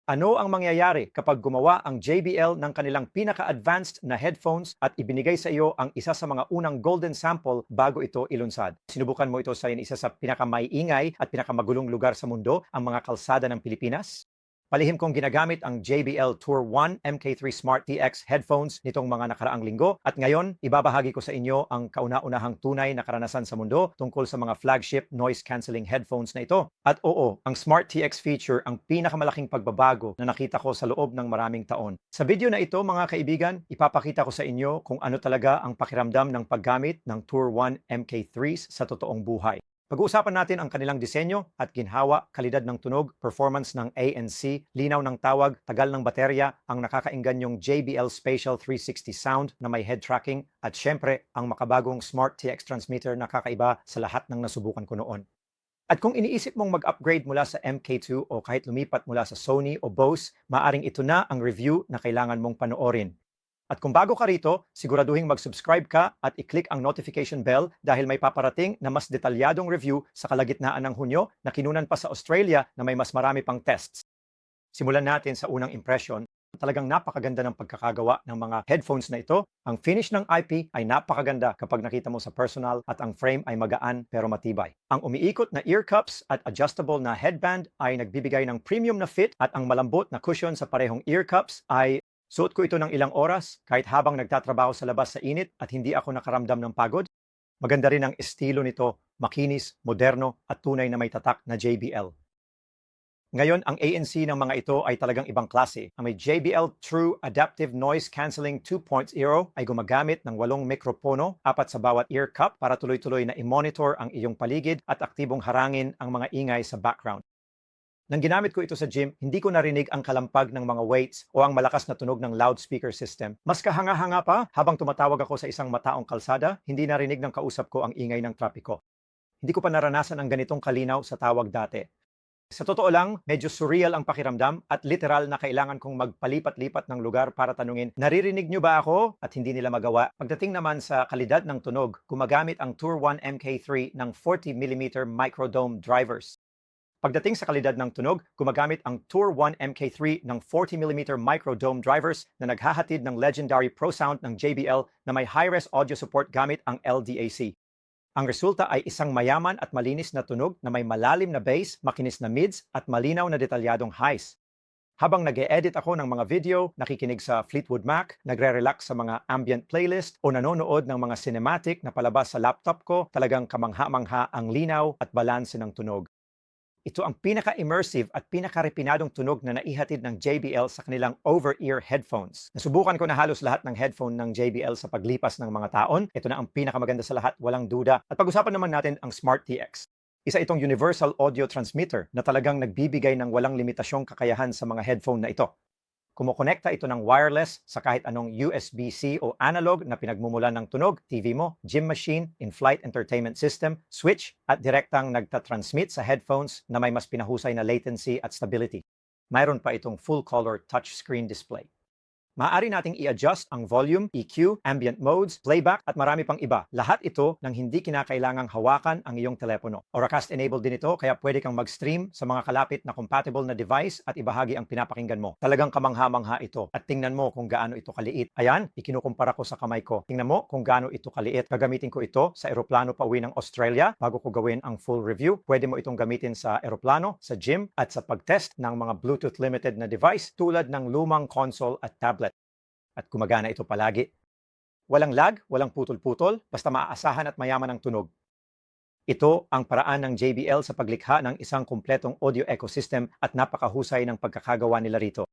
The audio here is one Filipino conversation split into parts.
Ano ang mangyayari kapag gumawa ang JBL ng kanilang pinaka-advanced na headphones at ibinigay sa iyo ang isa sa mga unang golden sample bago ito ilunsad? Sinubukan mo ito sa isa sa pinakamaiingay at pinakamagulong lugar sa mundo, ang mga kalsada ng Pilipinas? Palihim kong ginagamit ang JBL Tour 1 MK3 Smart TX headphones nitong mga nakaraang linggo at ngayon ibabahagi ko sa inyo ang kauna-unahang tunay na karanasan sa mundo tungkol sa mga flagship noise cancelling headphones na ito. At oo, ang Smart TX feature ang pinakamalaking pagbabago na nakita ko sa loob ng maraming taon. Sa video na ito mga kaibigan, ipapakita ko sa inyo kung ano talaga ang pakiramdam ng paggamit ng Tour 1 MK3s sa totoong buhay. Pag-uusapan natin ang kanilang disenyo at ginhawa, kalidad ng tunog, performance ng ANC, linaw ng tawag, tagal ng baterya, ang nakakaingganyong JBL Spatial 360 sound na may head tracking, at syempre, ang makabagong Smart TX transmitter na kakaiba sa lahat ng nasubukan ko noon. At kung iniisip mong mag-upgrade mula sa MK2 o kahit lumipat mula sa Sony o Bose, maaring ito na ang review na kailangan mong panoorin. At kung bago ka rito, siguraduhin mag-subscribe ka at i-click ang notification bell dahil may paparating na mas detalyadong review sa kalagitnaan ng Hunyo na kinunan pa sa Australia na may mas marami pang tests. Simulan natin sa unang impression. Talagang napakaganda ng pagkakagawa ng mga headphones na ito. Ang finish ng IP ay napakaganda kapag nakita mo sa personal at ang frame ay magaan pero matibay. Ang umiikot na ear cups at adjustable na headband ay nagbibigay ng premium na fit at ang malambot na cushion sa parehong ear cups ay suot ko ito ng ilang oras kahit habang nagtatrabaho sa labas sa init at hindi ako nakaramdam ng pagod. Maganda rin ang estilo nito, makinis, moderno at tunay na may tatak na JBL. Ngayon, ang ANC ng mga ito ay talagang ibang klase. Ang may JBL True Adaptive Noise Cancelling 2.0 ay gumagamit ng 8 mikropono, 4 sa bawat ear cup para tuloy-tuloy na i-monitor ang iyong paligid at aktibong harangin ang mga ingay sa background. Nang ginamit ko ito sa gym, hindi ko narinig ang kalampag ng mga weights o ang malakas na tunog ng loudspeaker system. Mas kahanga-hanga pa, habang tumatawag ako sa isang mataong kalsada, hindi narinig ng kausap ko ang ingay ng trapiko. Hindi ko pa naranasan ang ganitong kalinaw sa tawag dati. Sa totoo lang, medyo surreal ang pakiramdam at literal na kailangan kong magpalipat-lipat ng lugar para tanungin, naririnig nyo ba ako? At hindi nila magawa. Pagdating naman sa kalidad ng tunog, gumagamit ang Tour 1 MK3 ng 40mm microdome drivers. Pagdating sa kalidad ng tunog, gumagamit ang Tour 1 MK3 ng 40mm microdome drivers na naghahatid ng legendary Pro Sound ng JBL na may high-res audio support gamit ang LDAC. Ang resulta ay isang mayaman at malinis na tunog na may malalim na bass, makinis na mids at malinaw na detalyadong highs. Habang nag-e-edit ako ng mga video, nakikinig sa Fleetwood Mac, nagre-relax sa mga ambient playlist o nanonood ng mga cinematic na palabas sa laptop ko, talagang kamangha-mangha ang linaw at balanse ng tunog. Ito ang pinaka-immersive at pinaka-repinadong tunog na naihatid ng JBL sa kanilang over-ear headphones. Nasubukan ko na halos lahat ng headphone ng JBL sa paglipas ng mga taon. Ito na ang pinakamaganda sa lahat, walang duda. At pag-usapan naman natin ang Smart TX. Isa itong universal audio transmitter na talagang nagbibigay ng walang limitasyong kakayahan sa mga headphone na ito. Kumukonekta ito ng wireless sa kahit anong USB-C o analog na pinagmumulan ng tunog, TV mo, gym machine, in-flight entertainment system, switch, at direktang nagtatransmit sa headphones na may mas pinahusay na latency at stability. Mayroon pa itong full-color touchscreen display. Maaari nating i-adjust ang volume, EQ, ambient modes, playback at marami pang iba. Lahat ito nang hindi kinakailangang hawakan ang iyong telepono. Auracast-enabled din ito kaya pwede kang mag-stream sa mga kalapit na compatible na device at ibahagi ang pinapakinggan mo. Talagang kamangha-mangha ito. At tingnan mo kung gaano ito kaliit. Ayan, ikinukumpara ko sa kamay ko. Tingnan mo kung gaano ito kaliit. Gagamitin ko ito sa eroplano pauwi ng Australia bago ko gawin ang full review. Pwede mo itong gamitin sa eroplano, sa gym at sa pag-test ng mga Bluetooth limited na device tulad ng lumang console at tablet. At gumagana ito palagi. Walang lag, walang putol-putol, basta maaasahan at mayaman ang tunog. Ito ang paraan ng JBL sa paglikha ng isang kumpletong audio ecosystem at napakahusay ng pagkakagawa nila rito.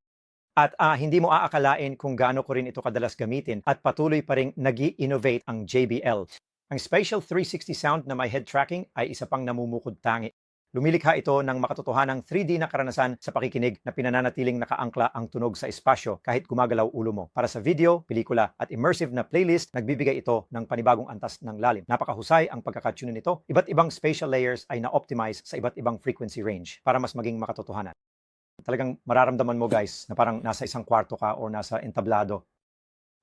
At hindi mo aakalain kung gaano ko rin ito kadalas gamitin at patuloy pa rin nag-i-innovate ang JBL. Ang Spatial 360 sound na may head tracking ay isa pang namumukod tangi. Lumilikha ito ng makatotohanang 3D na karanasan sa pakikinig na pinananatiling nakaangkla ang tunog sa espasyo kahit gumagalaw ulo mo. Para sa video, pelikula at immersive na playlist, nagbibigay ito ng panibagong antas ng lalim. Napakahusay ang pagkakatune nito. Iba't ibang spatial layers ay na-optimize sa iba't ibang frequency range para mas maging makatotohanan. Talagang mararamdaman mo guys na parang nasa isang kwarto ka o nasa entablado.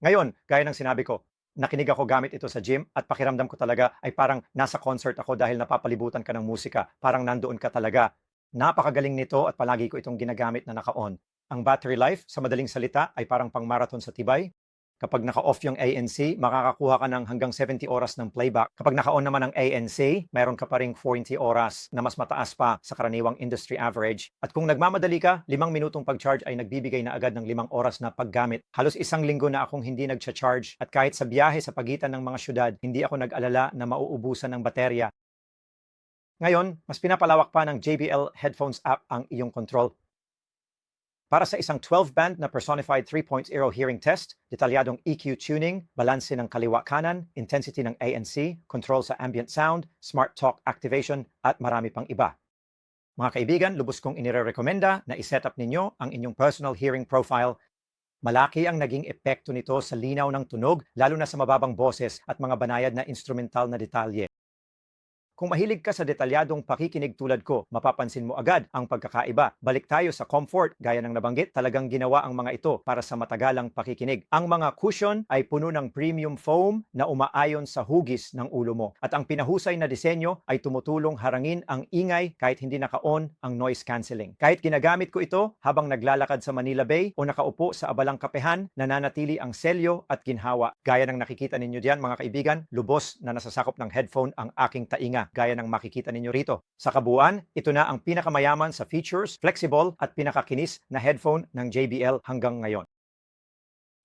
Ngayon, gaya ng sinabi ko, nakinig ako gamit ito sa gym at pakiramdam ko talaga ay parang nasa concert ako dahil napapalibutan ka ng musika. Parang nandoon ka talaga. Napakagaling nito at palagi ko itong ginagamit na naka-on. Ang battery life, sa madaling salita, ay parang pang-marathon sa tibay. Kapag naka-off yung ANC, makakakuha ka ng hanggang 70 oras ng playback. Kapag naka-on naman ang ANC, mayroon ka pa ring 40 oras na mas mataas pa sa karaniwang industry average. At kung nagmamadali ka, 5 minutong pag-charge ay nagbibigay na agad ng 5 oras na paggamit. Halos 1 linggo na akong hindi nag-charge at kahit sa biyahe sa pagitan ng mga syudad, hindi ako nag-alala na mauubusan ng baterya. Ngayon, mas pinapalawak pa ng JBL Headphones app ang iyong control. Para sa isang 12-band na personified 3.0 hearing test, detalyadong EQ tuning, balanse ng kaliwa-kanan, intensity ng ANC, control sa ambient sound, smart talk activation, at marami pang iba. Mga kaibigan, lubos kong inirekomenda na iset up ninyo ang inyong personal hearing profile. Malaki ang naging epekto nito sa linaw ng tunog, lalo na sa mababang boses at mga banayad na instrumental na detalye. Kung mahilig ka sa detalyadong pakikinig tulad ko, mapapansin mo agad ang pagkakaiba. Balik tayo sa comfort, gaya ng nabanggit, talagang ginawa ang mga ito para sa matagalang pakikinig. Ang mga cushion ay puno ng premium foam na umaayon sa hugis ng ulo mo. At ang pinahusay na disenyo ay tumutulong harangin ang ingay kahit hindi naka-on ang noise cancelling. Kahit ginagamit ko ito habang naglalakad sa Manila Bay o nakaupo sa abalang kapehan, nananatili ang selyo at ginhawa. Gaya ng nakikita ninyo diyan mga kaibigan, lubos na nasasakop ng headphone ang aking tainga, gaya ng makikita ninyo rito. Sa kabuuan, ito na ang pinakamayaman sa features, flexible at pinakakinis na headphone ng JBL hanggang ngayon.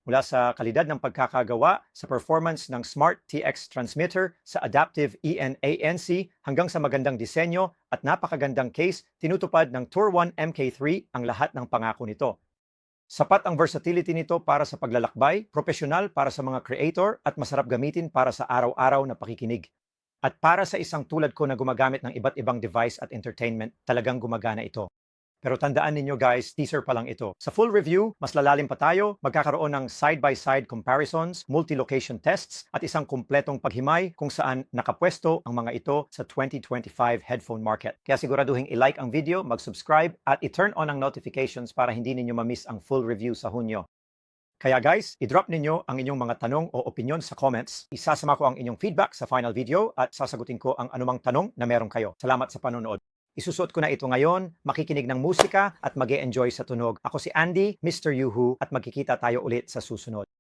Mula sa kalidad ng pagkakagawa, sa performance ng Smart TX transmitter, sa adaptive EN-ANC, hanggang sa magandang disenyo at napakagandang case, tinutupad ng Tour 1 MK3 ang lahat ng pangako nito. Sapat ang versatility nito para sa paglalakbay, profesional para sa mga creator at masarap gamitin para sa araw-araw na pakikinig. At para sa isang tulad ko na gumagamit ng iba't ibang device at entertainment, talagang gumagana ito. Pero tandaan ninyo guys, teaser pa lang ito. Sa full review, mas lalalim pa tayo, magkakaroon ng side-by-side comparisons, multi-location tests, at isang kumpletong paghimay kung saan nakapwesto ang mga ito sa 2025 headphone market. Kaya siguraduhin i-like ang video, mag-subscribe, at i-turn on ang notifications para hindi ninyo ma-miss ang full review sa Hunyo. Kaya guys, i-drop ninyo ang inyong mga tanong o opinion sa comments. Isasama ko ang inyong feedback sa final video at sasagutin ko ang anumang tanong na meron kayo. Salamat sa panonood. Isusuot ko na ito ngayon, makikinig ng musika at mag-e-enjoy sa tunog. Ako si Andy, Mr. Yuhu, at magkikita tayo ulit sa susunod.